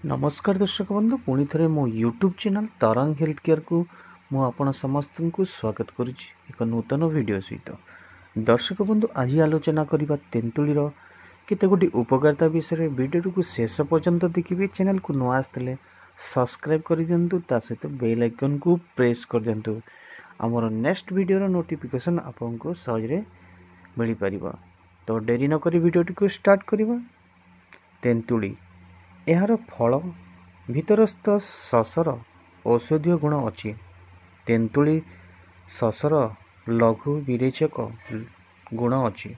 नमस्कार दर्शक बंधु पुणी थे मो यूट्यूब चैनल तरंग हेल्थ केयर को मु आपण समस्त को स्वागत करुच्ची एक नूतन वीडियो सहित। दर्शक बंधु आज आलोचना करबा तेंतुलीर केते गोटी उपकारिता विषय वीडियो को शेष पर्यंत देखिए। चैनल को नुआ आसते सब्सक्राइब कर दिंतु, ता सहित बेल आइकन को प्रेस कर दिंतु। आमर नेक्स्ट वीडियो नोटिफिकेशन आपको सहज मिल पार। तो डेरी नक वीडियो को स्टार्ट करवा। तेंतुली यार फल भितरस्थ ससर औषधीय गुण अच्छी। तेंतुली ससर लघु विरेचक गुण अच्छी।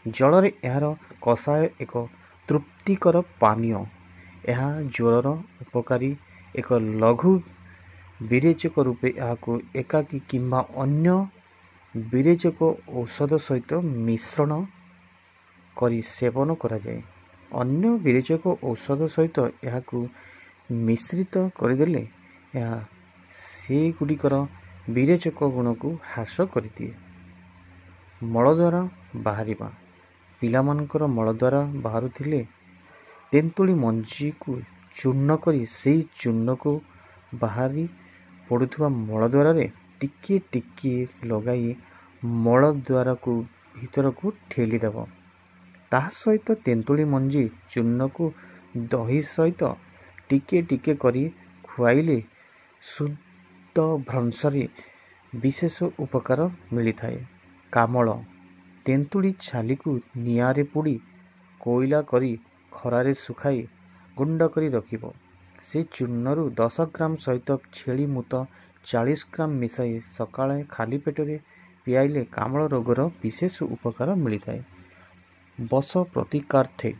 जल यार कषाय एक तृप्तिकर पानीय। यह ज्वर उपकारी एक लघु विरेचक रूपे यहाँ एकाकी किंबा अन्य विरेचक औषध सहित मिश्रण करी सेवन करा जाए। अन्य विरेचक औषध सहित यहाँ मिश्रित करदेले यह से गुड़िकर विरेचक गुण को ह्रास करदिए। मल द्वारा बाहर पिलामानकर मल द्वारा बाहरुथिले तेंतुली मंजी को चूर्ण करी से चूर्ण को बाहरी पड़ुवा मल द्वार टिके टिके लगाई मल द्वारा को भीतर को ठेलीदेव। ता सहित तेंतुली मंजी चूर्ण को दही सहित टिके टिके करी खुआइले शुद्ध भ्रंशरे विशेष उपकार मिलता है। कामल तेंतुली छाली को निआरे पोड़ी कोयला करी खरारे सुखाई गुंड करी रखिब। से चूर्णरू 10 ग्राम सहित छेली मूत 40 ग्राम मिसाई सकाळे खाली पेटरे पियाइले कामल रोगर विशेष उपकार मिलता है। बस प्रतिकार्थे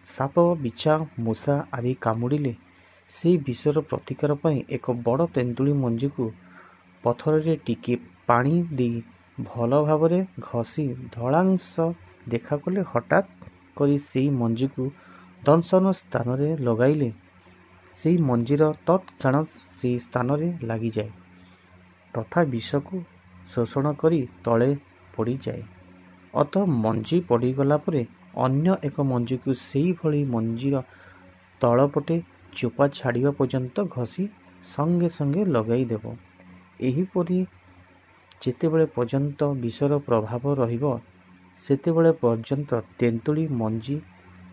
साप बिछा मूषा आदि कामुड़िले से विषर प्रतिकार पई एक बड़ तेंतुली मंजी को पथर रे टिके पानी दे भल भावरे घसी धलांश देखा कले हठात करी से मंजी को दंशन स्थान रे लगाइले से मंजीर तत्क्षण से स्थान रे लगी जाए तथा विष को शोषण करी तले पड़ी जाए। अतः मंजी पड़ीगला परे अन्य एक मंजी को सेही भली मंजीर तलपटे चोपा छाड़िबा पर्यंत घसी संगे संगे लगाई देव। एहीपरि जेतेबेले पर्यंत विषर प्रभाव रहिबो सेतेबेले पर्यंत तेंतुली मंजी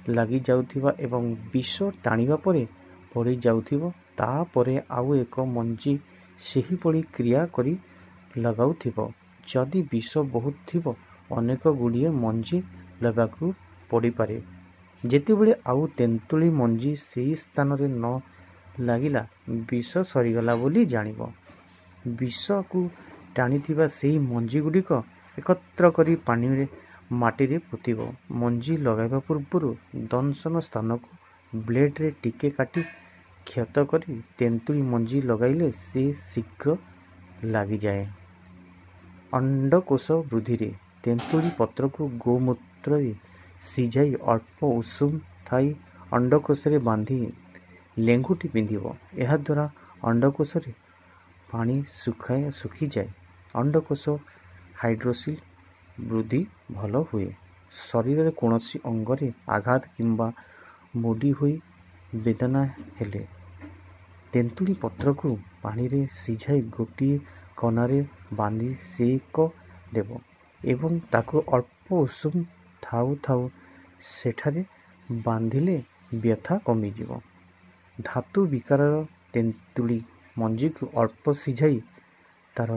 लगी जाउथिबा एवं विष टाणिबा परे पड़ी जाउथिबो। तापरे आउ एक मंजी सेही भली क्रिया करी लगाउथिबो। जदि विष बहुत थिबो अनेक गुड़िए मंजी लगाकू पड़ी पारे। जेतेबेले आउ तेंतुली मंजी सेही स्थान रे न लागिला विष सरीगला बोली जानिबो। विष को टाणीथिबा सेही मंजी गुड़िक एकत्र करी पानी रे माटी रे पोतिबो। मंजी लगाइबा पूर्वरु दंशन स्थान को ब्लेड रे टिके काटी क्षत करी तेंतुली मंजी लगाइले से शीघ्र लगी जाए। अंडकोश वृद्धि रे तेंतुली पत्र को गोमूत्र सीझाई अल्प उषुम थाई अंडकोश रे बांधी लेंगुटी पिंधिब। यह द्वारा अंडकोश रे पानी सुखी जाए। अंडकोश हाइड्रोसिल वृद्धि भल हुए। शरीर रे कोनोसी अंगरे आघात किंबा मोडी हुई वेदना हेले तेंतुली पत्र को पानी रे सीझाई गोटी कनारे बांधी सेक देव एवं ताको अल्प उषुम थाउ थाउ सेठारे बांधिले व्यथा कमिजिव। धातु विकार तेंतुली मंजी को अल्प सीझाई तार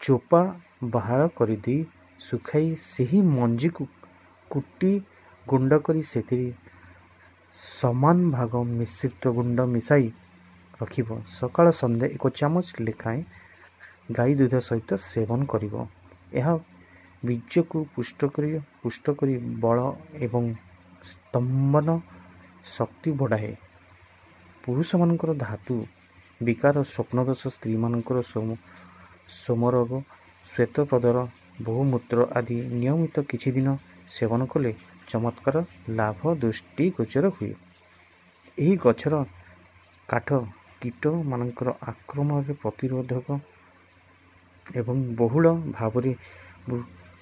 चोपा बाहर कर दे सुखाई सेही मंजी को कुटी गुंड करी सेतिरे समान भाग मिश्रित गुंड मिसाई रखिब। सकाळ संध्या 1 चामच लेखाएं गाई दूध सहित सेवन करिब। यह बीज को पुष्ट करी बल एवं स्तंभन शक्ति बढ़ाए। पुरुष मानकर धातु विकार स्वप्नदोष स्त्री मानकर सोमरोग श्वेत प्रदर बहुमूत्र आदि नियमित किछि दिन सेवन कले चमत्कार लाभ दृष्टि गोचर हुए। यही गछर काठ कीट मानकर आक्रमण प्रतिरोधक एवं बहुल भावरे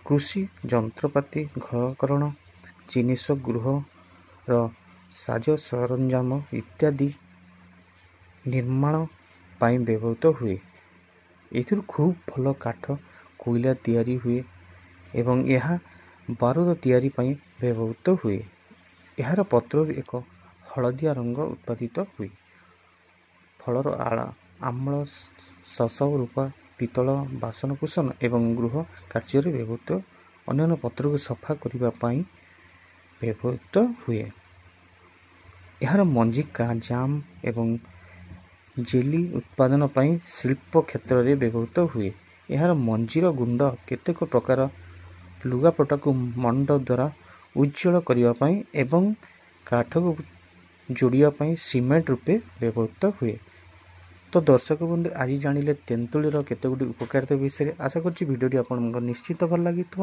कृषि जंत्रपाति घरकरण जिनिष गृह साज सरंजाम इत्यादि ନିର୍ମାଣ ପାଇଁ ବ୍ୟବହୃତ ହୁଏ। ଏଥିରୁ ଖୁବ୍ ଭଲ କାଠ କୋଇଲା ତିଆରି ହୁଏ ଏବଂ ଏହା ବାରୁଦ ତିଆରି ପାଇଁ ବ୍ୟବହୃତ ହୁଏ। ଏହାର ପତ୍ରରୁ ଏକ ହଳଦିଆ ରଙ୍ଗ ଉତ୍ପାଦିତ ହୁଏ। ଫଳର ଆମ୍ଳ ଶସ ରୂପା ପିତ୍ତଳ ବାସନକୁସନ ଏବଂ ଗୃହ କାର୍ଯ୍ୟରେ ବ୍ୟବହୃତ। ଅନ୍ୟାନ୍ୟ ପତ୍ରକୁ ସଫା କରିବା ପାଇଁ ବ୍ୟବହୃତ ହୁଏ। ଏହାର ମଞ୍ଜି ଜାମ୍ ଏବଂ ଜେଲି ଉତ୍ପାଦନ ପାଇଁ ଶିଳ୍ପ କ୍ଷେତ୍ରରେ ବ୍ୟବହୃତ ହୁଏ। ଏହାର ମଞ୍ଜିର ଗୁଣ୍ଡ କେତେକ ପ୍ରକାର ଲୁଗାପଟାକୁ ମଣ୍ଡ ଦ୍ୱାରା ଉଜ୍ଜ୍ୱଳ କରିବା ପାଇଁ ଏବଂ କାଠକୁ ଯୋଡ଼ିବା ପାଇଁ ସିମେଣ୍ଟ ରୂପେ ବ୍ୟବହୃତ ହୁଏ। ତ ଦର୍ଶକ ବନ୍ଧୁ, ଆଜି ଜାଣିଲେ ତେନ୍ତୁଳିର କେତେଗୁଡ଼ିଏ ଉପକାରିତା ବିଷୟରେ। ଆଶା କରୁଛି ଭିଡ଼ିଓଟି ଆପଣଙ୍କ ନିଶ୍ଚିତ ଭଲ ଲାଗିଥିବ।